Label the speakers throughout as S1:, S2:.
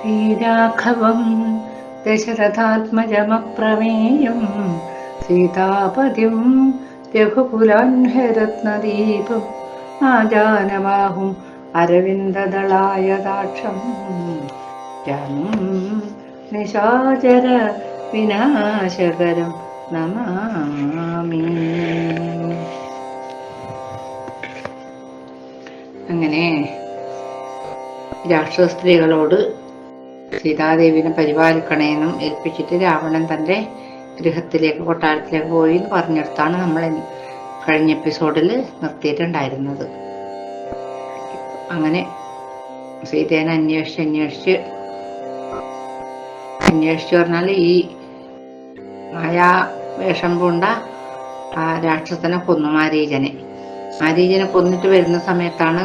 S1: ശ്രീരാഘവം ദശരഥാത്മജമപ്രമേയം സീതാപതിം രഘുകുലാൻഹരത്നദീപം ആജാനബാഹും അരവിന്ദദളായതാക്ഷം രാമം നിശാചര വിനാശകരം നമാമി. അങ്ങനെ രാക്ഷസ സ്ത്രീകളോട് സീതാദേവിനെ പരിപാലിക്കണേന്നും ഏൽപ്പിച്ചിട്ട് രാവണൻ തൻ്റെ ഗൃഹത്തിലേക്ക് കൊട്ടാരത്തിലേക്ക് പോയി എന്ന് പറഞ്ഞെടുത്താണ് നമ്മൾ കഴിഞ്ഞ എപ്പിസോഡിൽ നിർത്തിയിട്ടുണ്ടായിരുന്നത്. അങ്ങനെ സീതേനെ അന്വേഷിച്ച് പറഞ്ഞാൽ ഈ മായാ വേഷം പൂണ്ട ആ രാക്ഷസനെ കൊന്നു. മാരീചനെ കൊന്നിട്ട് വരുന്ന സമയത്താണ്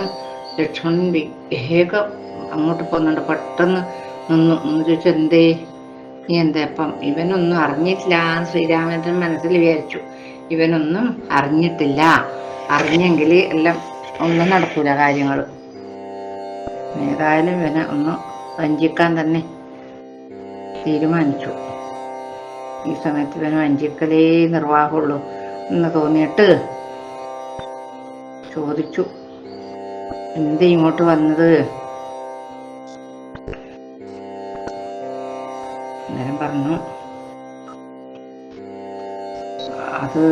S1: ലക്ഷ്മണൻ വേഗം അങ്ങോട്ട് പോകുന്നുണ്ട്. പെട്ടെന്ന് നിന്നു ചോദിച്ചു, എന്തേ നീ എന്താ? അപ്പം ഇവനൊന്നും അറിഞ്ഞിട്ടില്ല. ശ്രീരാമചന്ദ്രൻ മനസ്സിൽ വിചാരിച്ചു, ഇവനൊന്നും അറിഞ്ഞിട്ടില്ല, അറിഞ്ഞെങ്കിൽ എല്ലാം ഒന്നും നടക്കൂല കാര്യങ്ങൾ. ഏതായാലും ഇവനെ ഒന്ന് വഞ്ചിക്കാൻ തന്നെ തീരുമാനിച്ചു. ഈ സമയത്ത് ഇവന് വഞ്ചിക്കലേ നിർവാഹമുള്ളൂ എന്ന് തോന്നിയിട്ട് ചോദിച്ചു, എന്ത് ഇങ്ങോട്ട് വന്നത്? അന്നേരം പറഞ്ഞു, അത്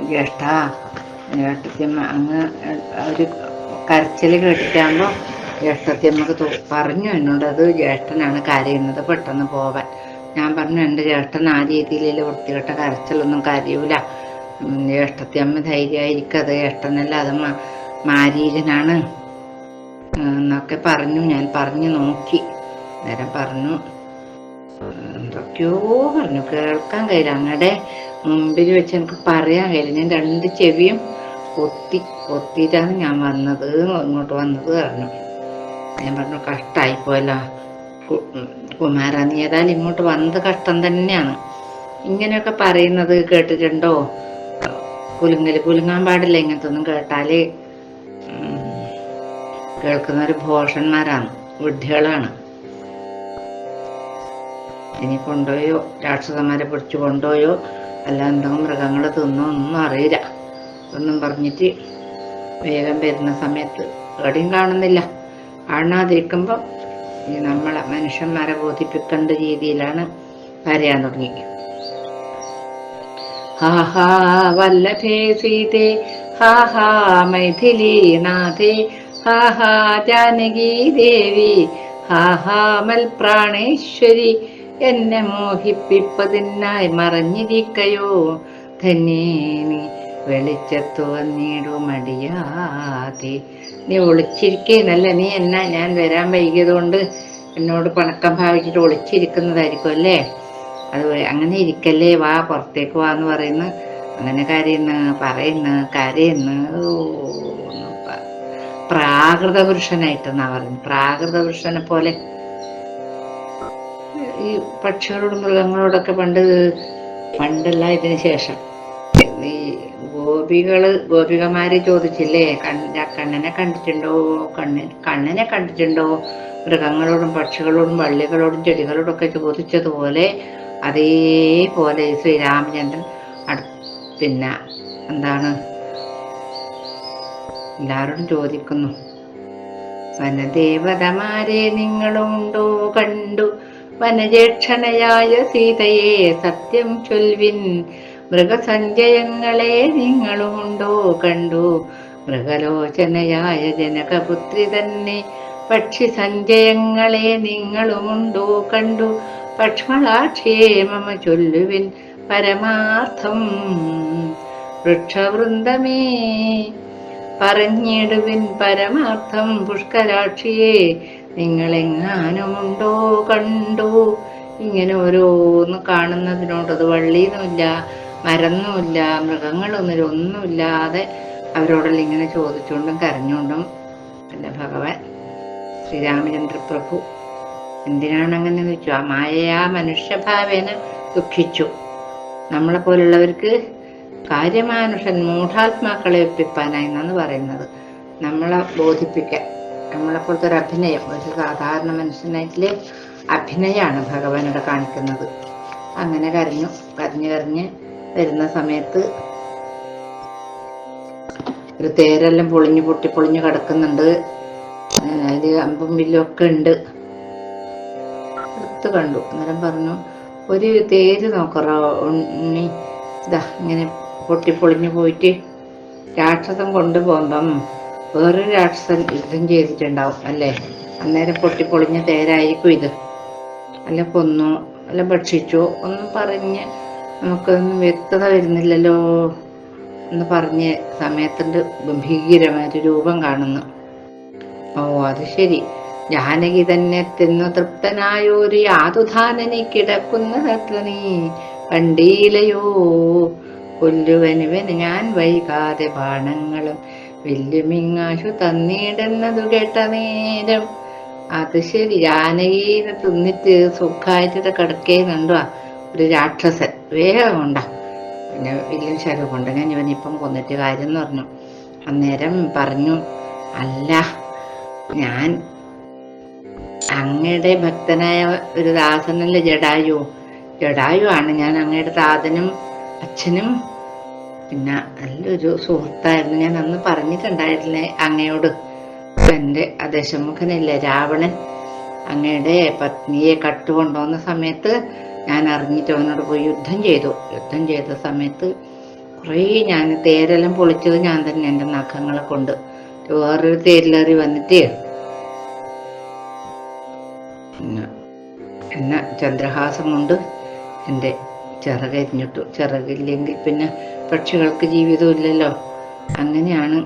S1: ജ്യേഷ്ഠത്തിയമ്മ അങ്ങ് ഒരു കരച്ചിൽ കേട്ടിട്ടാകുമ്പോൾ ജ്യേഷ്ഠത്തിയമ്മക്ക് പറഞ്ഞു എന്നോട്, അത് ജ്യേഷ്ഠനാണ് കരയുന്നത്, പെട്ടെന്ന് പോകാൻ. ഞാൻ പറഞ്ഞു, എൻ്റെ ജ്യേഷ്ഠൻ ആ രീതിയിലുള്ള വൃത്തികെട്ട കരച്ചിലൊന്നും കരയൂല, ജ്യേഷ്ഠത്തിയമ്മ ധൈര്യമായിരിക്കത്, ജ്യേഷ്ഠനല്ല, അത് മാരീചനാണ് എന്നൊക്കെ പറഞ്ഞു. ഞാൻ പറഞ്ഞു നോക്കി. നേരം പറഞ്ഞു, എന്തൊക്കെയോ പറഞ്ഞു, കേൾക്കാൻ കഴിയില്ല. അങ്ങടെ മുമ്പിൽ വെച്ച് എനിക്ക് പറയാൻ കഴിയില്ല. ഞാൻ രണ്ട് ചെവിയും ഒത്തിയിട്ടാണ് ഞാൻ ഇങ്ങോട്ട് വന്നത് പറഞ്ഞു. ഞാൻ പറഞ്ഞു, കഷ്ടായിപ്പോയല്ലോ കുമാര, നീ ഏതായാലും ഇങ്ങോട്ട് വന്നത് കഷ്ടം തന്നെയാണ്. ഇങ്ങനെയൊക്കെ പറയുന്നത് കേട്ടിട്ടുണ്ടോ? കുലുങ്ങാൻ പാടില്ല. ഇങ്ങനത്തെ ഒന്നും കേട്ടാല് കേൾക്കുന്നവര് ഭോഷന്മാരാണ്, വിഡ്ഢികളാണ്. ഇനി കൊണ്ടുപോയോ രാക്ഷസന്മാരെ പിടിച്ചു കൊണ്ടുപോയോ അല്ല എന്തെങ്കിലും മൃഗങ്ങൾ തിന്നോ ഒന്നും അറിയില്ല ഒന്നും പറഞ്ഞിട്ട് വേഗം വരുന്ന സമയത്ത് എവിടെയും കാണുന്നില്ല. കാണാതിരിക്കുമ്പോൾ ഈ നമ്മളെ മനുഷ്യന്മാരെ ബോധിപ്പിക്കേണ്ട രീതിയിലാണ് കരയാൻ തുടങ്ങി. ഹാഹാ വല്ലഭേ സീതേ, ഹാഹാ മൈഥിലി നാഥേ, ഹാഹാ ജാനകി ദേവി, ഹാഹാ മൽപ്രാണേശ്വരി, എന്നെ മോഹിപ്പിപ്പതിനായി മറഞ്ഞിരിക്കയോ ധന്യേനി, വെളിച്ചത്തു വന്നിടു മടിയാതെ. നീ ഒളിച്ചിരിക്കേന്നല്ല, നീ എന്നാ ഞാൻ വരാൻ വൈകിയത് കൊണ്ട് എന്നോട് പണക്കം ഭാവിച്ചിട്ട് ഒളിച്ചിരിക്കുന്നതായിരിക്കും അല്ലേ? അത് അങ്ങനെ ഇരിക്കല്ലേ, വാ പുറത്തേക്ക് വാന്ന് പറയുന്നു. അങ്ങനെ കരയുന്നു. പ്രാകൃത പുരുഷനായിട്ടെന്നാ പറയുന്നത്. പ്രാകൃത പുരുഷനെ പോലെ ഈ പക്ഷികളോടും മൃഗങ്ങളോടൊക്കെ പണ്ടല്ല, ഇതിന് ശേഷം ഈ ഗോപികമാര് ചോദിച്ചില്ലേ, കണ്ണനെ കണ്ടിട്ടുണ്ടോ? മൃഗങ്ങളോടും പക്ഷികളോടും വള്ളികളോടും ചെടികളോടും ഒക്കെ ചോദിച്ചതുപോലെ അതേപോലെ ശ്രീരാമചന്ദ്രൻ പിന്നെ എന്താണ് എല്ലാവരോടും ചോദിക്കുന്നു, വനദേവതമാരെ നിങ്ങളുണ്ടോ കണ്ടു? വനജേക്ഷണയായ സീതയെ സത്യം ചൊൽവിൻ, മൃഗസഞ്ചയങ്ങളെ നിങ്ങളുമുണ്ടോ കണ്ടു? മൃഗലോചനയായ ജനകപുത്രി തന്നെ പക്ഷി സഞ്ചയങ്ങളെ നിങ്ങളുമുണ്ടോ കണ്ടു? പക്ഷ്മളാക്ഷേമമ ചൊല്ലുവിൻ പരമാർത്ഥം, വൃക്ഷവൃന്ദമേ പറഞ്ഞിടുവിൻ പരമാർത്ഥം. പുഷ്കരാക്ഷിയെ നിങ്ങളെങ്ങാനുമുണ്ടോ കണ്ടു? ഇങ്ങനെ ഓരോന്ന് കാണുന്നതിനോട്, അത് വള്ളിയൊന്നുമില്ല, മരന്നുമില്ല, മൃഗങ്ങളൊന്നുമില്ലാതെ അവരോടെല്ലാം ഇങ്ങനെ ചോദിച്ചുകൊണ്ടും കരഞ്ഞുകൊണ്ടും പിന്നെ ഭഗവാൻ ശ്രീരാമചന്ദ്ര പ്രഭു എന്തിനാണ് അങ്ങനെ വെച്ചു? ആ മായയാ മനുഷ്യഭാവേന ദുഃഖിച്ചു. നമ്മളെ പോലുള്ളവർക്ക് കാര്യമാനുഷൻ മൂഢാത്മാക്കളെ ഒപ്പിപ്പാനായി എന്നാണ് പറയുന്നത്. നമ്മളെ ബോധിപ്പിക്കാൻ, നമ്മളെപ്പോലത്തെ ഒരു അഭിനയം, ഒരു സാധാരണ മനുഷ്യനായിട്ടില് അഭിനയമാണ് ഭഗവാനോട് കാണിക്കുന്നത്. അങ്ങനെ കരഞ്ഞു കരഞ്ഞ് വരുന്ന സമയത്ത് ഒരു തേരെല്ലാം പൊട്ടിപ്പൊളിഞ്ഞു കിടക്കുന്നുണ്ട്. അതിൽ അമ്പും വില്ലും ഒക്കെ ഉണ്ട്. അടുത്ത് കണ്ടു. അന്നേരം പറഞ്ഞു, ഒരു തേര് നോക്കറോ ഉണ്ണി, ഇതാ ഇങ്ങനെ പൊട്ടിപ്പൊളിഞ്ഞു പോയിട്ട് രാക്ഷസൻ കൊണ്ടുപോകുമ്പം വേറൊരു രാക്ഷസൻ യുദ്ധം ചെയ്തിട്ടുണ്ടാവും അല്ലേ? അന്നേരം പൊട്ടിപ്പൊളിഞ്ഞ തേരായിരിക്കും ഇത്. അല്ല കൊന്നോ അല്ല ഭക്ഷിച്ചോ ഒന്നും പറഞ്ഞ് നമുക്കൊന്നും വ്യക്തത വരുന്നില്ലല്ലോ എന്ന് പറഞ്ഞ് സമയത്തിൻ്റെ ഗംഭീരമായൊരു രൂപം കാണുന്നു. ഓ അത് ശരി, ജാനകി തന്നെ തിന്നു തൃപ്തനായൊരു യാതുധാനനി കിടക്കുന്നതത്ര നീ കണ്ടീലയോ, കൊല്ലുവനുവന് ഞാൻ വൈകാതെ ബാണങ്ങളും വെല്ലുമിങ്ങാശു തന്നിടുന്നതു കേട്ട നേരം. അത് ശരി, ജാനകീനെ തിന്നിട്ട് സുഖമായിട്ട് കിടക്കേന്നുണ്ടോ ഒരു രാക്ഷസൻ. വേഗം കൊണ്ടാ പിന്നെ വലിയ ശരം കൊണ്ടെങ്കിൽ ഇവനിപ്പം കൊന്നിട്ട് കാര്യം എന്ന് പറഞ്ഞു. അന്നേരം പറഞ്ഞു, അല്ല, ഞാൻ അങ്ങയുടെ ഭക്തനായ ഒരു ദാസനല്ലേ ജഡായു ആണ്. ഞാൻ അങ്ങയുടെ താതനും അച്ഛനും പിന്നെ നല്ലൊരു സുഹൃത്തായിരുന്നു. ഞാൻ അന്ന് പറഞ്ഞിട്ടുണ്ടായിരുന്നില്ലേ അങ്ങയോട്, എൻ്റെ ദശമുഖനില്ലേ രാവണൻ, അങ്ങയുടെ പത്നിയെ കട്ടുകൊണ്ടുവന്ന സമയത്ത് ഞാൻ അറിഞ്ഞിട്ട് അവനോട് പോയി യുദ്ധം ചെയ്ത സമയത്ത് കുറേ ഞാൻ തേരെല്ലാം പൊളിച്ചത് ഞാൻ തന്നെ എൻ്റെ നഖങ്ങളെ കൊണ്ട്. വേറൊരു തേരിലേറി വന്നിട്ട് എന്നെ ചന്ദ്രഹാസം കൊണ്ട് എൻ്റെ ചിറകരിഞ്ഞിട്ടു. ചിറകില്ലെങ്കിൽ പിന്നെ പക്ഷികൾക്ക് ജീവിതമില്ലല്ലോ. അങ്ങനെയാണ്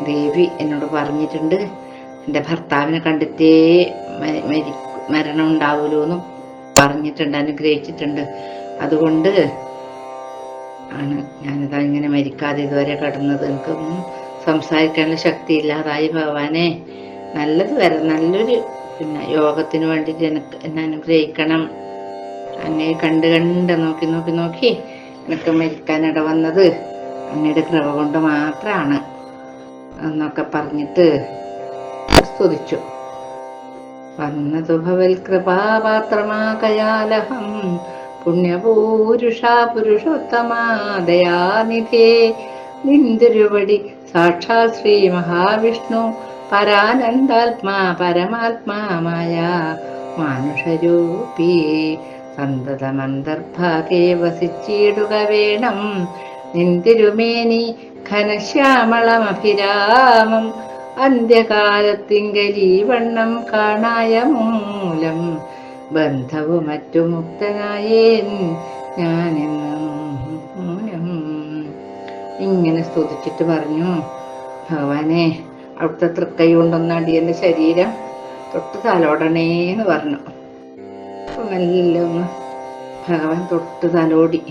S1: ദേവി എന്നോട് പറഞ്ഞിട്ടുണ്ട്, എൻ്റെ ഭർത്താവിനെ കണ്ടിട്ടേ മരണം ഉണ്ടാവുമല്ലോ എന്നും പറഞ്ഞിട്ടുണ്ട്, അനുഗ്രഹിച്ചിട്ടുണ്ട്. അതുകൊണ്ട് ആണ് ഞാനിതാ ഇങ്ങനെ മരിക്കാതെ ഇതുവരെ കിടന്നത്. എനിക്കൊന്നും സംസാരിക്കാനുള്ള ശക്തി ഇല്ലാതായി. ഭഗവാനെ, നല്ലത് നല്ലൊരു പിന്നെ യോഗത്തിന് വേണ്ടിയിട്ട് എന്നെ അനുഗ്രഹിക്കണം. അങ്ങനെ കണ്ട് നോക്കി എനിക്ക് മരിക്കാനിട വന്നത് അങ്ങയുടെ കൃപ കൊണ്ട് മാത്രമാണ് എന്നൊക്കെ പറഞ്ഞിട്ട് സ്തുതിച്ചു. വന്നതു ഭവൽ കൃപാപാത്രമാകയാലഹം പുണ്യപൂരുഷാ പുരുഷോത്തമാ ദയാനിധേ, നിന്തിരുവടി സാക്ഷാത് ശ്രീ മഹാവിഷ്ണു പരാനന്ദാത്മാ പരമാത്മാമായ മാനുഷരൂപി സന്തതമന്തർഭാഗേ വസിച്ചിടുക വേണം. നിന്തിരുമേനി ഘനശ്യാമളമഭിരാമം അന്ത്യകാലത്തിങ്കലീ വണ്ണം കാണായ മൂലം ബന്ധവു മറ്റു മുക്തനായേൻ ഞാനെന്നും. ഇങ്ങനെ സ്തുതിച്ചിട്ട് പറഞ്ഞു, ഭഗവാനെ, അവിടുത്തെ തൃക്കൈ കൊണ്ടൊന്നടി എൻ്റെ ശരീരം തൊട്ട് തലോടണേന്ന് പറഞ്ഞു. മെല്ലെ ഒന്ന് ഭഗവാൻ തൊട്ട് തലോടി.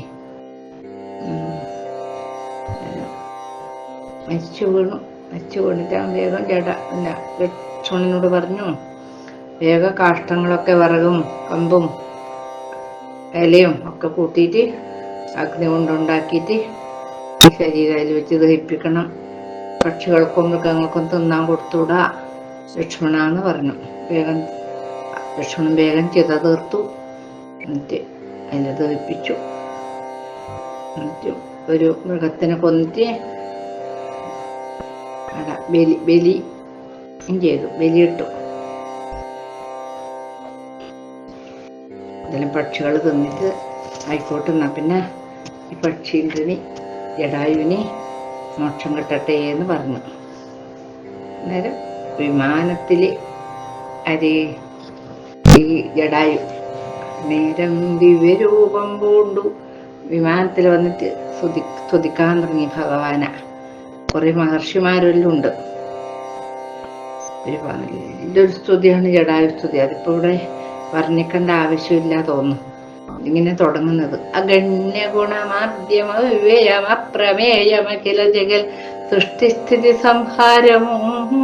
S1: മരിച്ചു വീണിട്ട് അവൻ വേഗം ലക്ഷ്മണനോട് പറഞ്ഞു, വേഗം കാഷ്ടങ്ങളൊക്കെ വിറകും കമ്പും ഇലയും ഒക്കെ കൂട്ടിയിട്ട് അഗ്നി കൊണ്ടുണ്ടാക്കിയിട്ട് ശരീരത്തിൽ വെച്ച് ദഹിപ്പിക്കണം. പക്ഷികൾക്കും മൃഗങ്ങൾക്കും തിന്നാൻ കൊടുത്തുകൂടാ ലക്ഷ്മണ എന്ന് പറഞ്ഞു. ലക്ഷ്മണൻ വേഗം ചിത തീർത്തു. എന്നിട്ട് അതിനെ ദഹിപ്പിച്ചു. എന്നിട്ട് ഒരു മൃഗത്തിനെ കൊന്നിട്ട് ബലി ചെയ്തു, ബലിയിട്ടു. ഇതെല്ലാം പക്ഷികൾ തിന്നിട്ട് ആയിക്കോട്ടെ, എന്നാ പിന്നെ ഈ പക്ഷീന്ദ്രനി ജടായുവിന് മോക്ഷം കിട്ടട്ടെ എന്ന് പറഞ്ഞു. അന്നേരം വിമാനത്തിൽ ഈ ജടായു നേരം ദിവ്യരൂപം പൂണ്ടു വിമാനത്തിൽ വന്നിട്ട് സ്തുതിക്കാൻ തുടങ്ങി ഭഗവാന. കുറെ മഹർഷിമാരെല്ലാം ഉണ്ട്. നല്ലൊരു സ്തുതിയാണ് ജടായു സ്തുതി. അതിപ്പോ ഇവിടെ വർണ്ണിക്കേണ്ട ആവശ്യമില്ല തോന്നുന്നു. ഇങ്ങനെ തുടങ്ങുന്നത്, അഗണ്യ ഗുണമാദ്യമവ്യയമപ്രമേയമഖില ജഗൽ സൃഷ്ടിസ്ഥിതി സംഹാരമൂലം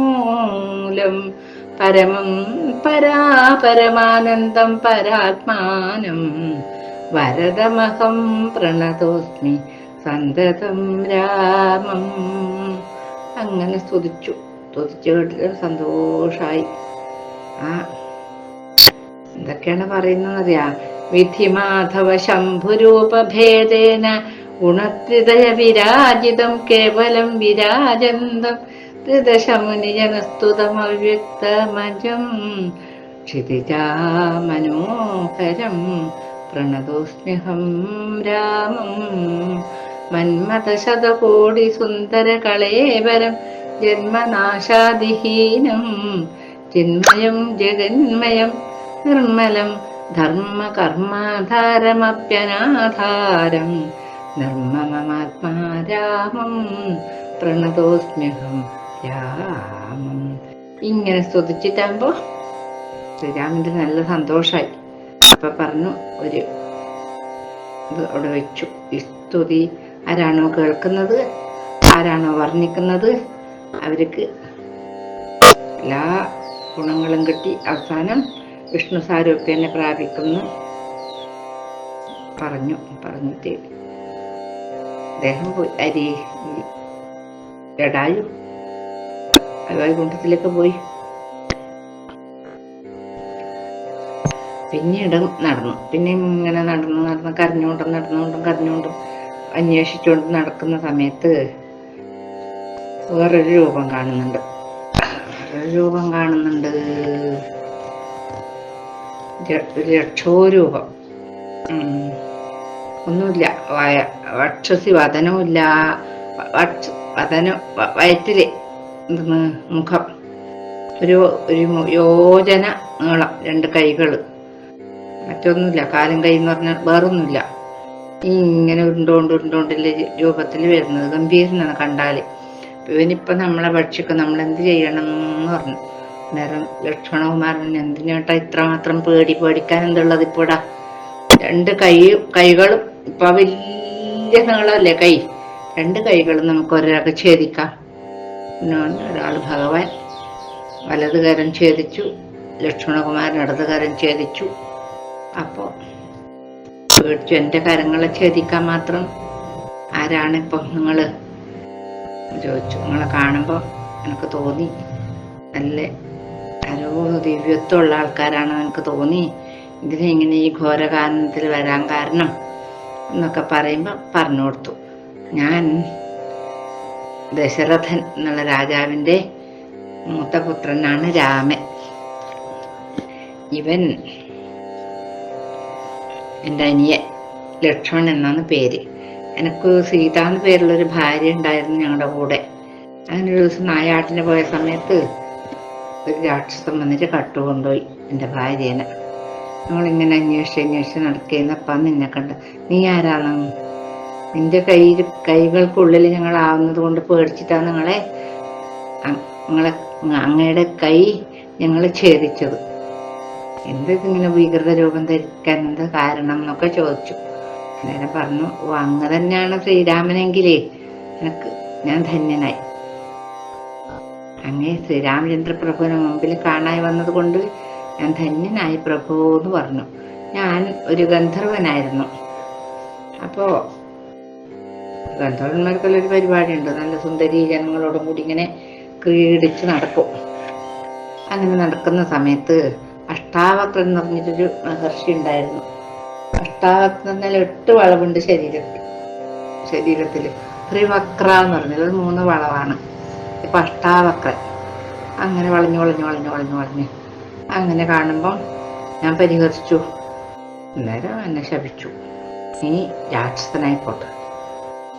S1: പരമം പരാപരമാനന്ദം പരാത്മാനം വരദമഹം പ്രണതോസ്മി സന്തതം രാമം. അങ്ങനെ സ്തുതിച്ചു കേട്ടിട്ട് സന്തോഷായി. ആ എന്തൊക്കെയാണ് പറയുന്നതെന്നറിയാ? വിധി മാധവ ശംഭുരൂപഭേദേന ഗുണത്രിതയ വിരാജിതം കേവലം വിരാജന്തം ത്രിദശമുനിജനസ്തുതമവ്യക്തമജം ക്ഷിതിജാമനോഹരം പ്രണതോസ്മ്യഹം രാമം മന്മഥശതകോടി സുന്ദര കളേവരം ജന്മനാശാദിഹീനം ചിന്മയം ജഗന്മയം നിർമ്മലം ധർമ്മകർമാധാരമപ്യനാധാരം നിർമ്മമമാത്മാരാമം പ്രണതോസ്മ്യഹം രാമം. ഇങ്ങനെ സ്തുതിച്ചിട്ടാകുമ്പോ ശ്രീരാമന്റെ നല്ല സന്തോഷായി. അപ്പൊ പറഞ്ഞു, ഒരു ഇത് അവിടെ വെച്ചു. ഈ സ്തുതി ആരാണോ കേൾക്കുന്നത്, ആരാണോ വർണ്ണിക്കുന്നത്, അവർക്ക് എല്ലാ ഗുണങ്ങളും കിട്ടി അവസാനം വിഷ്ണു സാരൂപ്യനെ പ്രാപിക്കുന്നു പറഞ്ഞിട്ട് അദ്ദേഹം പോയി ജടായു വൈകുണ്ഠത്തിലേക്ക് പോയി. പിന്നീട് പിന്നെ ഇങ്ങനെ നടന്ന് കരഞ്ഞുകൊണ്ടും അന്വേഷിച്ചുകൊണ്ട് നടക്കുന്ന സമയത്ത് വേറൊരു രൂപം കാണുന്നുണ്ട്. രക്ഷോരൂപം. ഒന്നുമില്ല, വക്ഷസി വദനവുമില്ല, വയറ്റില് മുഖം, ഒരു യോജന നീളം, 2 കൈകള്, മറ്റൊന്നുമില്ല. കാലും കൈ എന്ന് പറഞ്ഞാൽ വേറൊന്നുമില്ല. ഇങ്ങനെ ഉരുണ്ടോണ്ടില്ല രൂപത്തിൽ വരുന്നത്. ഗംഭീരനാണ് കണ്ടാല്. ഇവനിപ്പൊ നമ്മളെ ഭക്ഷിക്കും, നമ്മളെന്ത് ചെയ്യണം എന്ന് പറഞ്ഞു. നേരം ലക്ഷ്മണകുമാരൻ, എന്തിനാട്ടാ ഇത്രമാത്രം പേടിക്കാൻ എന്തുള്ളത്? ഇപ്പോടാ 2 കൈകളും ഇപ്പൊ വലിയ നീളമല്ലേ കൈ, 2 കൈകളും നമുക്ക് ഒരാൾക്ക് ഛേദിക്കാം. ഒരാൾ ഭഗവാൻ വലത് കരം ഛേദിച്ചു, ലക്ഷ്മണകുമാരൻ ഇടത് കരം ഛേദിച്ചു. അപ്പോ പേടിച്ചു, എന്റെ കരങ്ങളെ ഛേദിക്കാൻ മാത്രം ആരാണിപ്പൊ നിങ്ങള് ചോദിച്ചു. നിങ്ങളെ കാണുമ്പോ എനിക്ക് തോന്നി നല്ല ആരോ ദിവ്യത്വമുള്ള ആൾക്കാരാണെന്ന് എനിക്ക് തോന്നി. ഇതിനെങ്ങനെ ഈ ഘോരകാരണത്തിൽ വരാൻ കാരണം എന്നൊക്കെ പറയുമ്പോ പറഞ്ഞു കൊടുത്തു. ഞാൻ ദശരഥൻ എന്നുള്ള രാജാവിന്റെ മൂത്ത പുത്രനാണ് രാമൻ. ഇവൻ എൻ്റെ അനിയൻ ലക്ഷ്മണൻ എന്നാണ് പേര്. എനിക്ക് സീത എന്ന് പേരുള്ളൊരു ഭാര്യ ഉണ്ടായിരുന്നു ഞങ്ങളുടെ കൂടെ. അങ്ങനെ ഒരു ദിവസം നായാട്ടിന് പോയ സമയത്ത് ഒരു രാക്ഷസം വന്നിട്ട് കട്ടുകൊണ്ടുപോയി എൻ്റെ ഭാര്യേനെ. നമ്മളിങ്ങനെ അന്വേഷിച്ച് നടക്കുന്നപ്പം നിന്നെ കണ്ട്, നീ ആരാണ്? നിന്റെ കൈകൾക്കുള്ളിൽ ഞങ്ങളാവുന്നത് കൊണ്ട് പേടിച്ചിട്ടാണ് അങ്ങയുടെ കൈ ഞങ്ങൾ ഛേദിച്ചത്. എന്തിങ്ങനെ വികൃത രൂപം ധരിക്കാൻ എന്താ കാരണം എന്നൊക്കെ ചോദിച്ചു. അന്നേരം പറഞ്ഞു, ഓ അങ്ങ് തന്നെയാണ് ശ്രീരാമനെങ്കിലേ ഞാൻ ധന്യനായി. അങ്ങേ ശ്രീരാമചന്ദ്ര പ്രഭുവിന് മുമ്പിൽ കാണാൻ വന്നത് കൊണ്ട് ഞാൻ ധന്യനായി പ്രഭു എന്ന് പറഞ്ഞു. ഞാൻ ഒരു ഗന്ധർവനായിരുന്നു. അപ്പോ ഗന്ധർവന്മാർക്കുള്ളൊരു പരിപാടിയുണ്ട്, നല്ല സുന്ദരി ജനങ്ങളോടും കൂടി ഇങ്ങനെ ക്രീഡിച്ച് നടക്കും. അങ്ങനെ നടക്കുന്ന സമയത്ത് അഷ്ടാവക്രൻ എന്ന് പറഞ്ഞിട്ടൊരു മഹർഷി ഉണ്ടായിരുന്നു. അഷ്ടാവക്രൻ എന്നാൽ 8 വളവുണ്ട് ശരീരത്തില്. ത്രിവക്ര എന്ന് പറഞ്ഞത് 3 വളവാണ്. ഇപ്പൊ അഷ്ടാവക്രൻ. അങ്ങനെ വളഞ്ഞു അങ്ങനെ കാണുമ്പം ഞാൻ പരിഹരിച്ചു. അന്നേരം എന്നെ ശപിച്ചു, നീ രാക്ഷസനായിക്കോട്ടെ.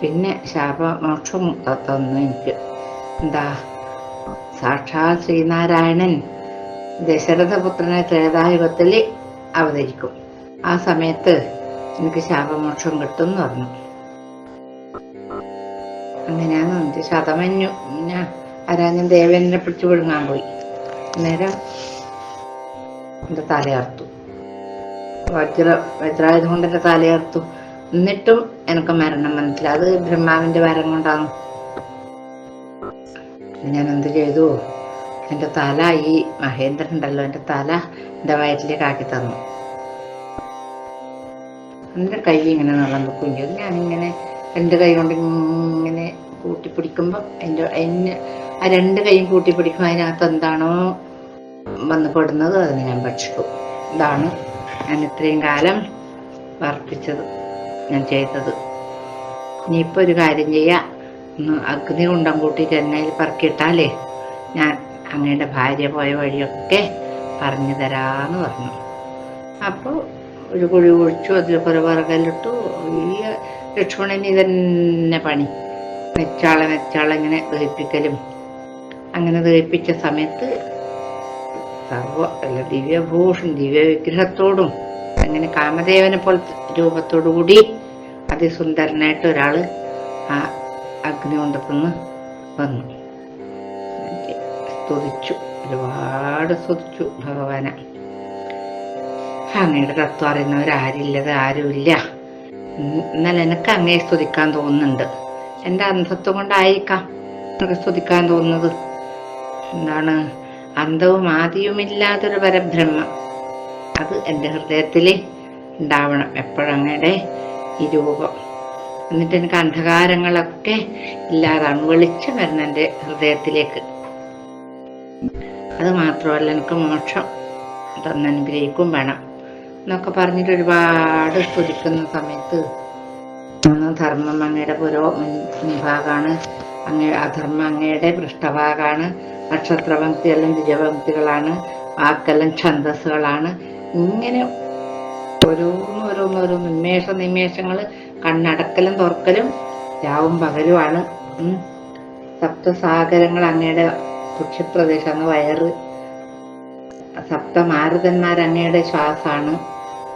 S1: പിന്നെ ശാപമോക്ഷം തന്നു എനിക്ക്. എന്താ, സാക്ഷാൽ ശ്രീനാരായണൻ ദശരഥപുത്രനെ ത്രേതായുഗത്തിൽ അവതരിക്കും. ആ സമയത്ത് എനിക്ക് ശാപമോക്ഷം കിട്ടും എന്ന് പറഞ്ഞു. അങ്ങനെയാന്ന് എനിക്ക് ശതമന്യു ആരാഞ്ഞൻ ദേവേന്ദ്രനെ പിടിച്ചു വിഴുങ്ങാൻ പോയി. അന്നേരം എൻ്റെ തലയർത്തു. വജ്രായുധം കൊണ്ട് എൻ്റെ തലയർത്തു. എന്നിട്ടും എനിക്ക് മരണം വന്നിട്ടില്ല. അത് ബ്രഹ്മാവിന്റെ വരം കൊണ്ടാണ്. ഞാൻ എന്ത് ചെയ്തു, എൻ്റെ തല, ഈ മഹേന്ദ്രൻ ഉണ്ടല്ലോ, എൻ്റെ തല എൻ്റെ വയറ്റിലേക്ക് ആക്കി തന്നു. എൻ്റെ കൈ ഇങ്ങനെ നടന്നു കുഞ്ഞത്. ഞാനിങ്ങനെ 2 കൈ കൊണ്ട് ഇങ്ങനെ കൂട്ടിപ്പിടിക്കുമ്പോൾ എന്നെ ആ 2 കൈയും കൂട്ടിപ്പിടിക്കുമ്പോൾ അതിനകത്ത് എന്താണോ വന്ന് പെടുന്നത് അതിനെ ഞാൻ ഭക്ഷിക്കും. ഇതാണ് ഞാൻ ഇത്രയും കാലം വർപ്പിച്ചത്, ഞാൻ ചെയ്തത്. ഇനിയിപ്പോൾ ഒരു കാര്യം ചെയ്യാം, ഒന്ന് അഗ്നി കുണ്ടം കൂട്ടിയിട്ട് എണ്ണയിൽ പറക്കിയിട്ടാലേ ഞാൻ അങ്ങയുടെ ഭാര്യ പോയ വഴിയൊക്കെ പറഞ്ഞു തരാമെന്ന് പറഞ്ഞു. അപ്പോൾ ഒരു കുഴി കുഴിച്ചു, അതിൽ കുറെ വിറകല്ലിട്ടു. ഈ ലക്ഷ്മണന് ഇതന്നെ പണി, മെച്ചാളെ ഇങ്ങനെ ദഹിപ്പിക്കലും. അങ്ങനെ ദഹിപ്പിച്ച സമയത്ത് ദിവ്യഭൂഷൺ ദിവ്യ വിഗ്രഹത്തോടും അങ്ങനെ കാമദേവനെ പോലത്തെ രൂപത്തോടു കൂടി അതിസുന്ദരനായിട്ട് ഒരാള് ആ അഗ്നികുണ്ടത്തുനിന്ന് വന്നു. സ്തുതിച്ചു, ഒരുപാട് സ്തുതിച്ചു ഭഗവാനെ. അങ്ങയുടെ തത്വം അറിയുന്നവരാരില്ലത് ആരുമില്ല. എന്നാൽ എനിക്ക് അങ്ങയെ സ്തുതിക്കാൻ തോന്നുന്നുണ്ട്. എൻ്റെ അന്ധത്വം കൊണ്ടായിരിക്കാം എനിക്ക് സ്തുതിക്കാൻ തോന്നുന്നത്. എന്താണ്? അന്തവും ആദിയുമില്ലാത്തൊരു പരബ്രഹ്മം, അത് എൻ്റെ ഹൃദയത്തിൽ ഉണ്ടാവണം എപ്പോഴങ്ങയുടെ ഈ രൂപം. എന്നിട്ട് എനിക്ക് അന്ധകാരങ്ങളൊക്കെ ഇല്ലാതാണ്, വെളിച്ചം വരുന്ന എൻ്റെ ഹൃദയത്തിലേക്ക്. അത് മാത്രമല്ല, എനിക്ക് മോക്ഷം തന്നനുഗ്രഹിക്കും വേണം എന്നൊക്കെ പറഞ്ഞിട്ട് ഒരുപാട് സ്തുതിക്കുന്ന സമയത്ത് ധർമ്മം അങ്ങയുടെ മുൻഭാഗമാണ്, അധർമ്മം അങ്ങയുടെ പൃഷ്ഠഭാഗമാണ്, നക്ഷത്രപംക്തി എല്ലാം ദ്വിജപംക്തികളാണ്, വാക്കെല്ലാം ഛന്ദസ്സുകളാണ്. ഇങ്ങനെ ഓരോന്നോരോന്നോരോ നിമേഷങ്ങൾ കണ്ണടക്കലും തുറക്കലും രാവും പകലുമാണ്. സപ്തസാഗരങ്ങൾ അങ്ങയുടെ പുഷ്യപ്രദേശമാണ്, വയറ്. സപ്തമാരുതന്മാർ അങ്ങയുടെ ശ്വാസാണ്,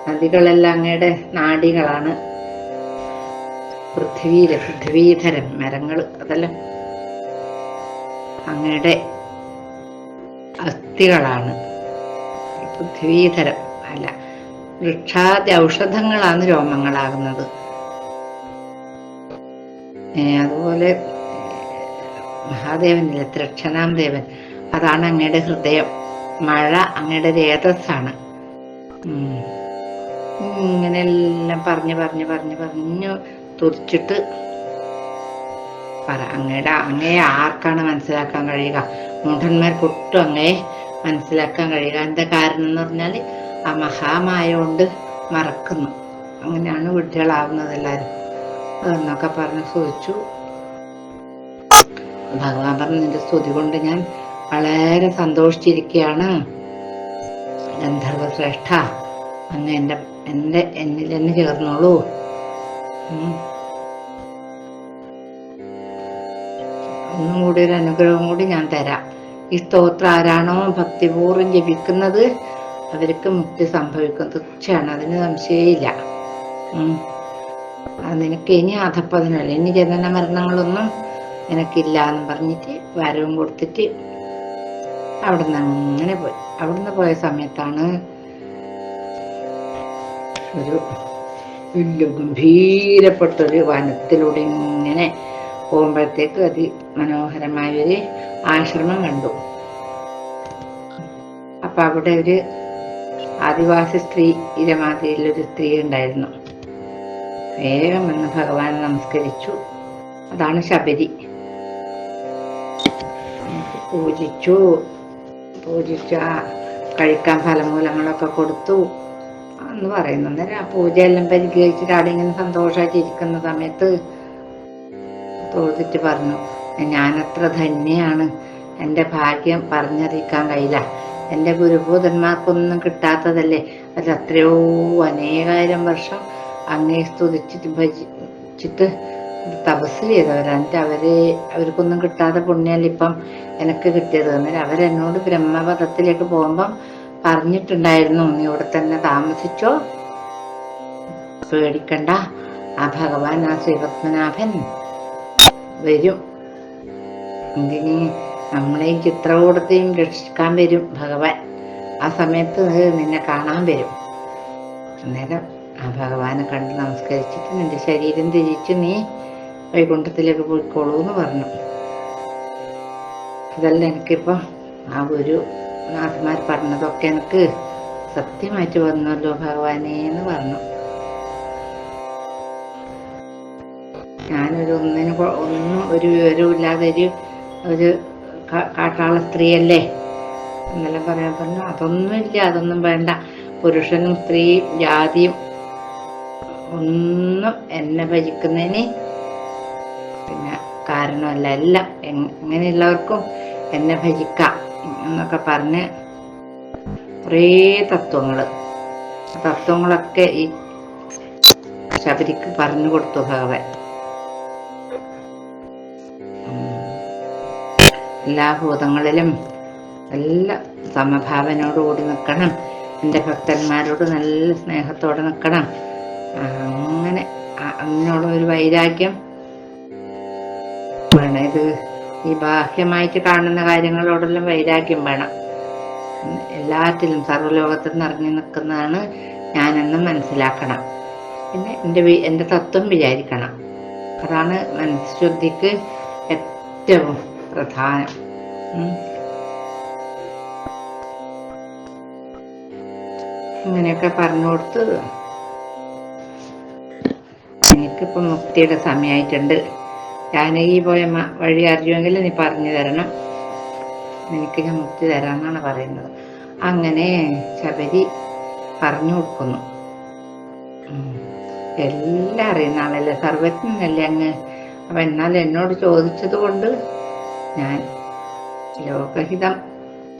S1: നദികളെല്ലാം അങ്ങയുടെ നാഡികളാണ്. പൃഥ്വീധരം മരങ്ങൾ അതെല്ലാം അങ്ങയുടെ അസ്ഥികളാണ്. പൃഥ്വീധരം അല്ല, വൃക്ഷാദി ഔഷധങ്ങളാണ് രോമങ്ങളാകുന്നത്. അതുപോലെ മഹാദേവനില്ല, ത്രക്ഷനാം ദേവൻ, അതാണ് അങ്ങയുടെ ഹൃദയം. മഴ അങ്ങയുടെ രേതസ്സാണ്. ഇങ്ങനെല്ലാം പറഞ്ഞു തുറിച്ചിട്ട് അങ്ങയെ ആർക്കാണ് മനസ്സിലാക്കാൻ കഴിയുക? മൂഢന്മാർക്കൊട്ടും അങ്ങയെ മനസ്സിലാക്കാൻ കഴിയുക. എന്താ കാരണം എന്ന് പറഞ്ഞാൽ ആ മഹാമായ കൊണ്ട് മറക്കുന്നു. അങ്ങനെയാണ് വിഡ്ഢികളാവുന്നത് എല്ലാവരും എന്നൊക്കെ പറഞ്ഞ് സ്തുതിച്ചു. ഭഗവാൻ പറഞ്ഞു, നിന്റെ സ്തുതി കൊണ്ട് ഞാൻ വളരെ സന്തോഷിച്ചിരിക്കുകയാണ് ഗന്ധർവ ശ്രേഷ്ഠ, അങ്ങ് എന്നിൽ തന്നെ ചേർന്നോളൂ. ഒന്നും കൂടി ഒരു അനുഗ്രഹം കൂടി ഞാൻ തരാം. ഈ സ്തോത്രം ആരാണോ ഭക്തിപൂർവ്വം ജപിക്കുന്നത് അവർക്ക് മുക്തി സംഭവിക്കും, തീർച്ചയാണ്, അതിന് സംശയമില്ല. അത് നിനക്ക് ഇനി അധപ്പതിനല്ല, ഇനി ജനന മരണങ്ങളൊന്നും നിനക്കില്ല എന്ന് പറഞ്ഞിട്ട് വരവും കൊടുത്തിട്ട് അവിടുന്ന് അങ്ങനെ പോയി. അവിടുന്ന് പോയ സമയത്താണ് ഒരു വലിയ ഗംഭീരപ്പെട്ടൊരു വനത്തിലൂടെ ഇങ്ങനെ പോകുമ്പോഴത്തേക്ക് അതിമനോഹരമായൊരു ആശ്രമം കണ്ടു. അപ്പൊ അവിടെ ഒരു ആദിവാസി സ്ത്രീ, ഇരമാതിരിയിലൊരു സ്ത്രീ ഉണ്ടായിരുന്നു. വേഗം വന്ന് ഭഗവാനെ നമസ്കരിച്ചു. അതാണ് ശബരി. പൂജിച്ചു കഴിക്കാൻ ഫലമൂലങ്ങളൊക്കെ കൊടുത്തു എന്ന് പറയുന്നു. അന്നേരം ആ പൂജയെല്ലാം പരിഗ്രഹിച്ചിട്ട് അവിടെ ഇങ്ങനെ സന്തോഷമായിട്ട് ഇരിക്കുന്ന സമയത്ത് തോന്നിട്ട് പറഞ്ഞു, ഞാനത്ര ധന്യാണ്, എൻ്റെ ഭാഗ്യം പറഞ്ഞറിയിക്കാൻ കഴിയില്ല. എൻ്റെ ഗുരുഭൂതന്മാർക്കൊന്നും കിട്ടാത്തതല്ലേ. അതെത്രയോ അനേകായിരം വർഷം അങ്ങേ സ്തുതിച്ചിട്ട് ഭജിച്ചിട്ട് തപസ് ചെയ്തവരാ. എന്നിട്ട് അവർക്കൊന്നും കിട്ടാത്ത പുണ്യല്ല ഇപ്പം എനിക്ക് കിട്ടിയത്. അന്നേരം അവരെന്നോട് ബ്രഹ്മപദത്തിലേക്ക് പോകുമ്പം പറഞ്ഞിട്ടുണ്ടായിരുന്നു, നീ ഇവിടെ തന്നെ താമസിച്ചോ, പേടിക്കണ്ട, ആ ഭഗവാൻ, ആ ശ്രീപത്മനാഭൻ വരും. എന്തിന് നമ്മളെയും ചിത്രകൂടത്തെയും രക്ഷിക്കാൻ വരും ഭഗവാൻ. ആ സമയത്ത് നിന്നെ കാണാൻ വരും. അന്നേരം ആ ഭഗവാനെ കണ്ട് നമസ്കരിച്ചിട്ട് നിന്റെ ശരീരം തിരിച്ച് നീ വൈകുണ്ഠത്തിലേക്ക് പോയിക്കോളൂ എന്ന് പറഞ്ഞു. ഇതെല്ലാം എനിക്കിപ്പം ആ ഒരു നാഥന്മാർ പറഞ്ഞതൊക്കെ എനിക്ക് സത്യമായിട്ട് വന്നല്ലോ ഭഗവാനെ എന്ന് പറഞ്ഞു. ഞാനൊരു ഒന്നും ഒരു വിവരമില്ലാതെ ഒരു കാട്ടാള സ്ത്രീയല്ലേ എന്നെല്ലാം പറയാൻ പറഞ്ഞു. അതൊന്നുമില്ല, അതൊന്നും വേണ്ട, പുരുഷനും സ്ത്രീയും ജാതിയും ഒന്നും എന്നെ ഭജിക്കുന്നതിന് പിന്നെ കാരണമല്ല. എല്ലാം എങ്ങനെയുള്ളവർക്കും എന്നെ ഭജിക്കാം എന്നൊക്കെ പറഞ്ഞ് കുറേ തത്വങ്ങളൊക്കെ ഈ ശബരിക്ക് പറഞ്ഞു കൊടുത്തു ഭഗവാൻ. എല്ലാ ഭൂതങ്ങളിലും നല്ല സമഭാവനയോടുകൂടി നിൽക്കണം, എൻ്റെ ഭക്തന്മാരോട് നല്ല സ്നേഹത്തോടെ നിൽക്കണം. അങ്ങനെ അതിനുള്ള ഒരു വൈരാഗ്യം വേണം. ഇത് ഈ ബാഹ്യമായിട്ട് കാണുന്ന കാര്യങ്ങളോടെല്ലാം വൈരാഗ്യം വേണം. എല്ലാറ്റിലും സർവ്വലോകത്തിൽ നിറഞ്ഞു നിൽക്കുന്നതാണ് ഞാനെന്നും മനസ്സിലാക്കണം. പിന്നെ എൻ്റെ തത്വം വിചാരിക്കണം. അതാണ് മനഃശുദ്ധിക്ക് ഏറ്റവും പ്രധാനം. ഇങ്ങനെയൊക്കെ പറഞ്ഞു കൊടുത്ത് എനിക്കിപ്പോൾ മുക്തിയുടെ സമയമായിട്ടുണ്ട്. ജാനകി പോയ വഴി അറിയുമെങ്കിൽ നീ പറഞ്ഞു തരണം, എനിക്ക് ഞാൻ മുക്തി തരാമെന്നാണ് പറയുന്നത്. അങ്ങനെ ശബരി പറഞ്ഞു കൊടുക്കുന്നു. എല്ലാം അറിയുന്ന ആളല്ലേ, സർവജ്ഞനല്ലേ അങ്ങ്. അപ്പം എന്നാൽ എന്നോട് ചോദിച്ചത് കൊണ്ട് ഞാൻ ലോകഹിതം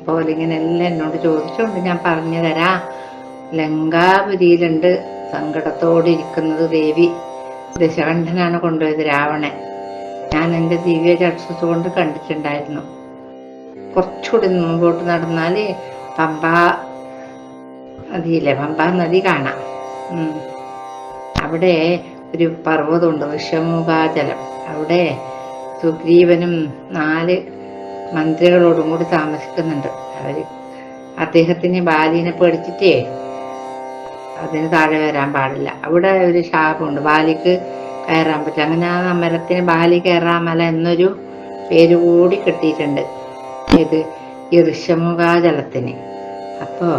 S1: പോലെ ഇങ്ങനെ എല്ലാം എന്നോട് ചോദിച്ചുകൊണ്ട് ഞാൻ പറഞ്ഞു തരാം. ലങ്കാപുരിയിലുണ്ട് സങ്കടത്തോടിരിക്കുന്നത് ദേവി. ദശകണ്ഠനാണ് കൊണ്ടുപോയത് രാവണൻ. ഞാൻ എൻ്റെ ദിവ്യ ചക്ഷുസ് കൊണ്ട് കണ്ടിട്ടുണ്ടായിരുന്നു. കുറച്ചുകൂടി മുമ്പോട്ട് നടന്നാൽ പമ്പാ നദിയില്ലേ, പമ്പാ നദി കാണാം. അവിടെ ഒരു പർവ്വതമുണ്ട്, ഋഷമുഖാചലം. അവിടെ സുഗ്രീവനും 4 മന്ത്രികളോടും കൂടി താമസിക്കുന്നുണ്ട്. അദ്ദേഹത്തിന് ബാലിനെ പേടിച്ചിട്ടേ അതിന് താഴെ വരാൻ പാടില്ല. അവിടെ ഒരു ശാപമുണ്ട്, ബാലിക്ക് കയറാൻ പറ്റില്ല. അങ്ങനെ ആ മരത്തിന് ബാലി കയറാമല എന്നൊരു പേര് കൂടി കിട്ടിയിട്ടുണ്ട്. ഇത് ഈ ഋഷമുഖാചലത്തിന്. അപ്പോൾ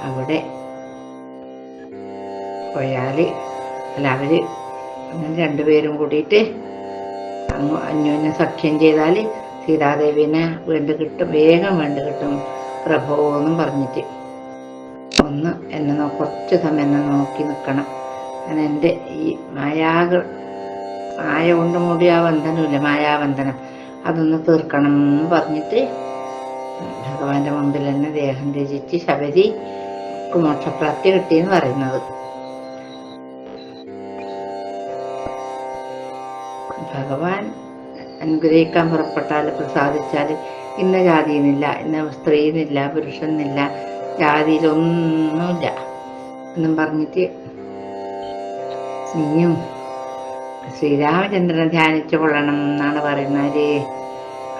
S1: അവിടെ പോയാൽ അവര് അങ്ങനെ 2 പേരും കൂടിയിട്ട് അന്യോന്യം സഖ്യം ചെയ്താൽ സീതാദേവിനെ കിട്ടും, വേഗം കിട്ടും പ്രഭോ എന്നും പറഞ്ഞിട്ട്. ഒന്ന് എന്നെ കുറച്ച് സമയം എന്നെ നോക്കി നിൽക്കണം. അങ്ങനെ എൻ്റെ ഈ മായ കൊണ്ട് മൂടി ആ ബന്ധനമില്ല, മായാബന്ധനം, അതൊന്ന് തീർക്കണം എന്ന് പറഞ്ഞിട്ട് ഭഗവാന്റെ മുമ്പിൽ തന്നെ ദേഹം ത്യജിച്ച് ശബരിക്ക് മോക്ഷപ്രാപ്തി കിട്ടിയെന്ന് പറയുന്നത്. ഭഗവാൻ അനുഗ്രഹിക്കാൻ പുറപ്പെട്ടാൽ, പ്രസാദിച്ചാൽ ഇന്ന ജാതിയെന്നില്ല, ഇന്ന സ്ത്രീന്നില്ല, പുരുഷന്നില്ല, ജാതിയിലൊന്നുമില്ല എന്നും പറഞ്ഞിട്ട് നീയും ശ്രീരാമചന്ദ്രനെ ധ്യാനിച്ചു കൊള്ളണം എന്നാണ് പറയുന്നത്.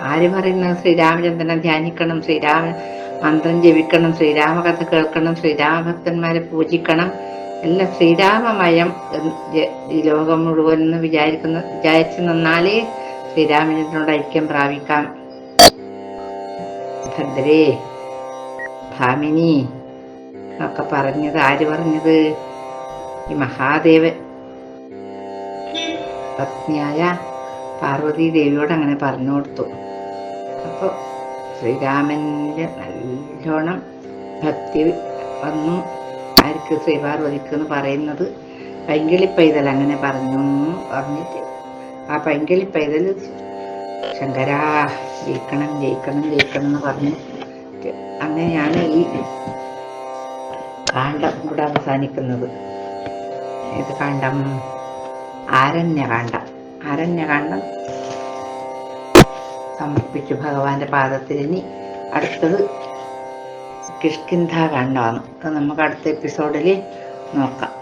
S1: ആര് പറയുന്നത്? ശ്രീരാമചന്ദ്രനെ ധ്യാനിക്കണം, ശ്രീരാമ മന്ത്രം ജപിക്കണം, ശ്രീരാമകഥ കേൾക്കണം, ശ്രീരാമഭക്തന്മാരെ പൂജിക്കണം, എല്ലാം ശ്രീരാമമയം ഈ ലോകം മുഴുവൻ എന്ന് വിചാരിച്ചു നിന്നാലേ ശ്രീരാമചന്ദ്രനോട് ഐക്യം പ്രാപിക്കാം. ഭദ്രേ, ഭാമിനി എന്നൊക്കെ പറഞ്ഞത് ആര് പറഞ്ഞത്? ഈ മഹാദേവൻ പത്നിയായ പാർവതി ദേവിയോട് അങ്ങനെ പറഞ്ഞു കൊടുത്തു. അപ്പോൾ ശ്രീരാമൻ്റെ നല്ലോണം ഭക്തി വന്നു. ആർക്ക്? ശ്രീപാർവതിക്കെന്ന് പറയുന്നത് പൈങ്കിളി പൈതൽ അങ്ങനെ പറഞ്ഞിട്ട് ആ പൈങ്കിളി പൈതൽ ശങ്കരാ ജയിക്കണം ജയിക്കണം ജയിക്കണം എന്ന് പറഞ്ഞു. അങ്ങനെയാണ് ഈ കാണ്ഡം ഇവിടെ അവസാനിക്കുന്നത്. ഇത് കാണ്ഡം ആരണ്യകാണ്ഡം സമർപ്പിച്ചു ഭഗവാന്റെ പാദത്തിൽ. ഇനി അടുത്തത് കിഷ്കിന്ധാകാണ്ഡമാണ്. അത് നമുക്ക് അടുത്ത എപ്പിസോഡിൽ നോക്കാം.